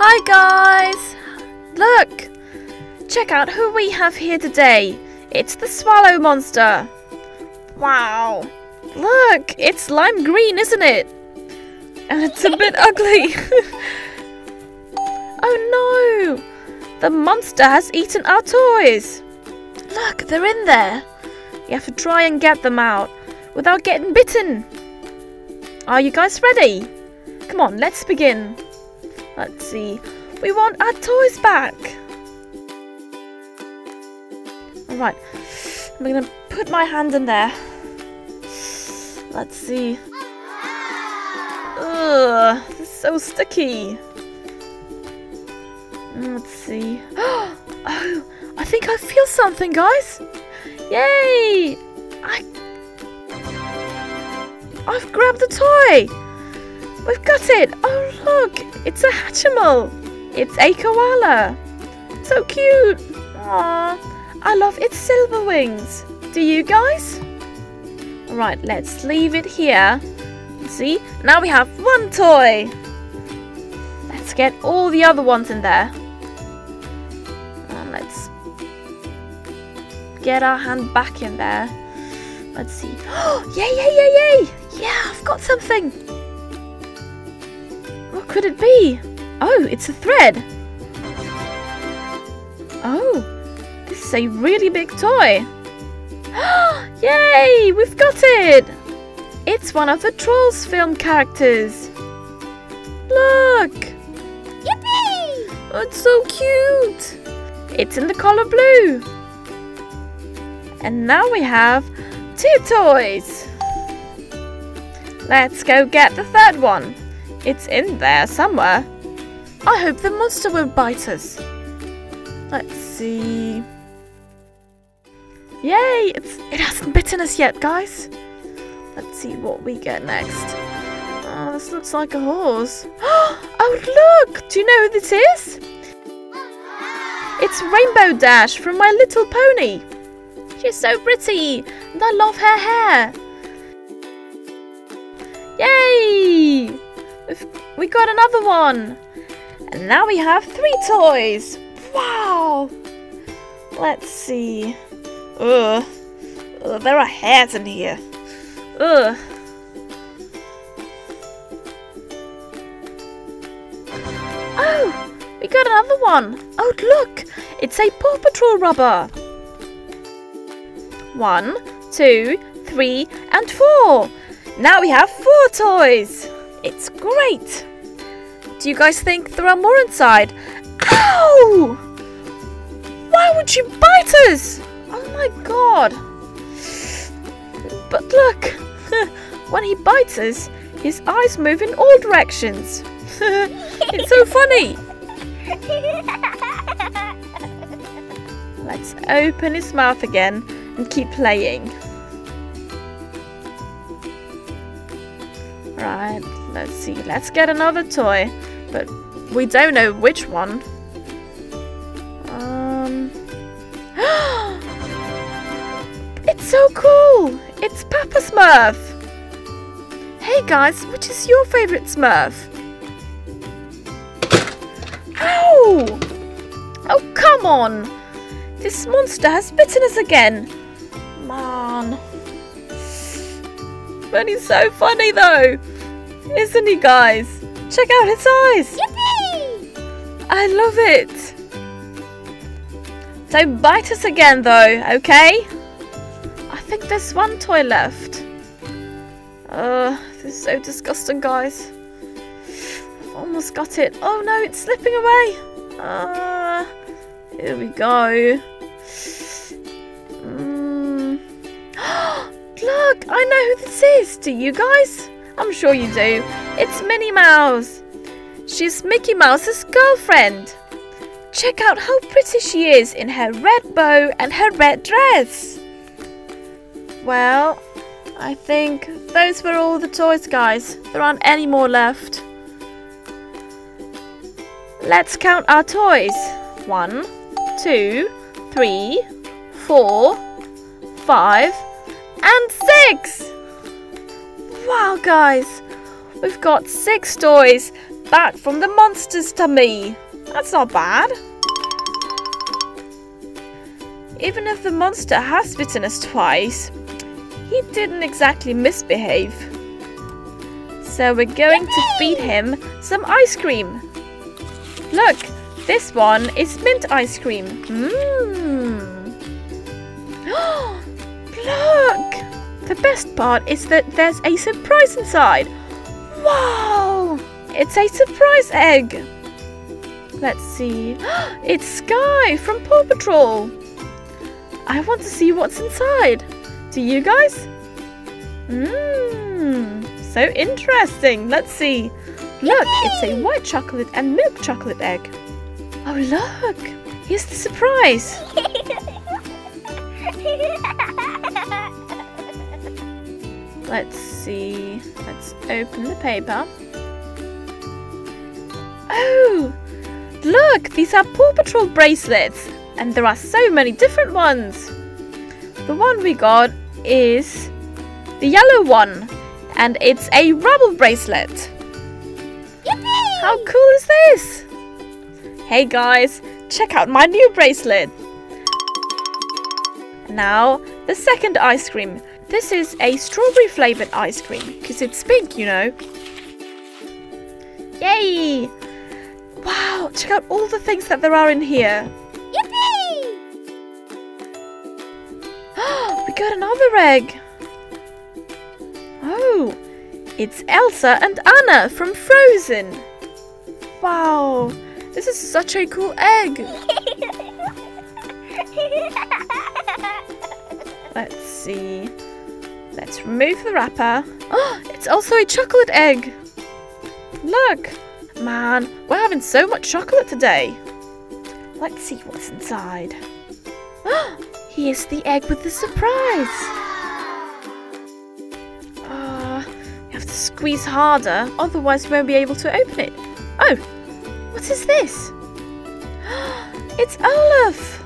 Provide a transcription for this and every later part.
Hi guys! Look! Check out who we have here today. It's the Swallow Monster. Wow! Look! It's lime green, isn't it? And it's a bit ugly. Oh no! The monster has eaten our toys. Look, they're in there. You have to try and get them out without getting bitten. Are you guys ready? Come on, let's begin. Let's see. We want our toys back. Alright. I'm going to put my hand in there. Let's see. Ugh, this is so sticky. Let's see. Oh, I think I feel something, guys. Yay! I've grabbed the toy. We've got it! Oh look! It's a Hatchimal! It's a koala! So cute! Aww! I love its silver wings! Do you guys? Alright, let's leave it here. See? Now we have one toy! Let's get all the other ones in there. And let's get our hand back in there. Let's see. Oh! Yay, yay, yay, yay! Yeah, I've got something! What could it be? Oh, it's a thread. Oh, this is a really big toy. Yay, we've got it. It's one of the Trolls film characters. Look. Yippee! Oh, it's so cute. It's in the color blue. And now we have 2 toys. Let's go get the third one. It's in there somewhere. I hope the monster won't bite us. Let's see. Yay! It hasn't bitten us yet, guys. Let's see what we get next. Oh, this looks like a horse. Oh, look! Do you know who this is? It's Rainbow Dash from My Little Pony. She's so pretty, and I love her hair. Yay! We got another one. And now we have 3 toys. Wow. Let's see. Ugh. Ugh, there are hairs in here. Ugh. Oh, we got another one. Oh, look. It's a Paw Patrol rubber. 1, 2, 3, and 4. Now we have 4 toys. It's great! Do you guys think there are more inside? Ow! Why would you bite us? Oh my god! But look! When he bites us, his eyes move in all directions. It's so funny! Let's open his mouth again and keep playing. Right. Let's see, let's get another toy, but we don't know which one. It's so cool! It's Peppa Smurf! Hey guys, which is your favourite Smurf? Ow! Oh, come on! This monster has bitten us again! Man! But he's so funny though! Isn't he, guys? Check out his eyes! Yippee! I love it! Don't bite us again though, okay? I think there's one toy left. This is so disgusting, guys. I've almost got it. Oh no, it's slipping away! Here we go. Look, I know who this is. Do you guys? I'm sure you do. It's Minnie Mouse. She's Mickey Mouse's girlfriend. Check out how pretty she is in her red bow and her red dress. Well, I think those were all the toys, guys. There aren't any more left. Let's count our toys. 1, 2, 3, 4, 5, and 6. Wow, guys, we've got 6 toys back from the monster's tummy. That's not bad. Even if the monster has bitten us twice, he didn't exactly misbehave. So we're going to feed him some ice cream. Look, this one is mint ice cream. Look! The best part is that there's a surprise inside. Wow! It's a surprise egg. Let's see. It's Sky from Paw Patrol. I want to see what's inside. Do you guys? So interesting. Let's see. Look, it's a white chocolate and milk chocolate egg. Oh, look. Here's the surprise. Let's see. Let's open the paper. Oh, look. These are Paw Patrol bracelets. And there are so many different ones. The one we got is the yellow one. And it's a rubble bracelet. Yippee! How cool is this? Hey guys, check out my new bracelet. Now, the second ice cream. This is a strawberry flavored ice cream because it's pink, you know. Yay! Wow, check out all the things that there are in here. Yippee! We got another egg. Oh, it's Elsa and Anna from Frozen. Wow, this is such a cool egg. Let's see. Let's remove the wrapper. Oh, it's also a chocolate egg. Look, man, we're having so much chocolate today. Let's see what's inside. Oh, here's the egg with the surprise. You have to squeeze harder, otherwise we won't be able to open it. Oh, what is this? It's Olaf.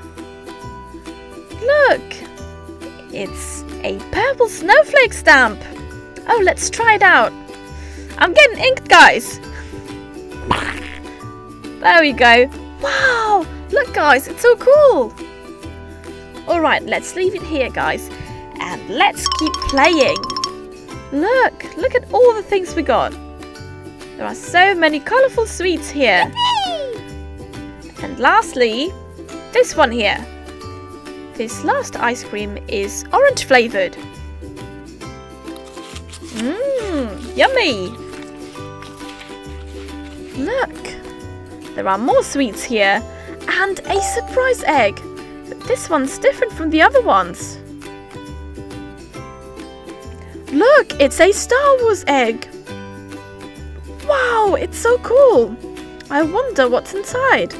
Look, it's a purple snowflake stamp. Oh, let's try it out. I'm getting inked, guys. There we go. Wow, look guys, it's so cool. Alright, let's leave it here, guys. And let's keep playing. Look at all the things we got. There are so many colourful sweets here. Yippee! And lastly, this one here. This last ice cream is orange flavoured. Yummy! Look, there are more sweets here and a surprise egg. But this one's different from the other ones. Look, it's a Star Wars egg. Wow, it's so cool. I wonder what's inside.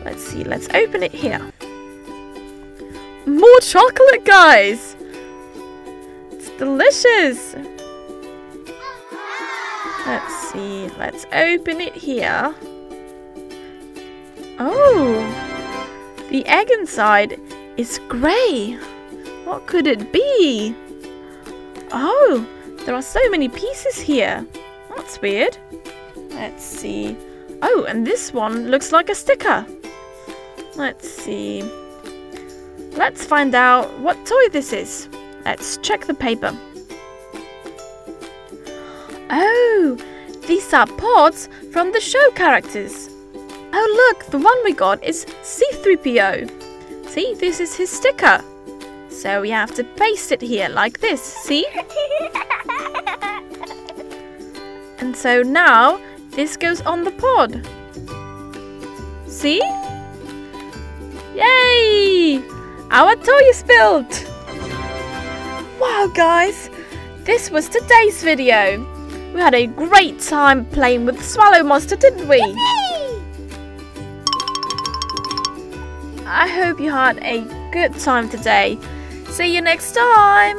Let's see, let's open it here. More chocolate, guys. It's delicious. Let's see, let's open it here. Oh, the egg inside is grey. What could it be? Oh, there are so many pieces here. That's weird. Let's see. Oh, and this one looks like a sticker. Let's see. Let's find out what toy this is. Let's check the paper. Oh, these are pods from the show characters. Oh look, the one we got is C-3PO. See, this is his sticker. So we have to paste it here like this, see? And so now this goes on the pod. See? Yay! Our toy is built! Wow guys, this was today's video. We had a great time playing with the Swallow Monster, didn't we? I hope you had a good time today. See you next time!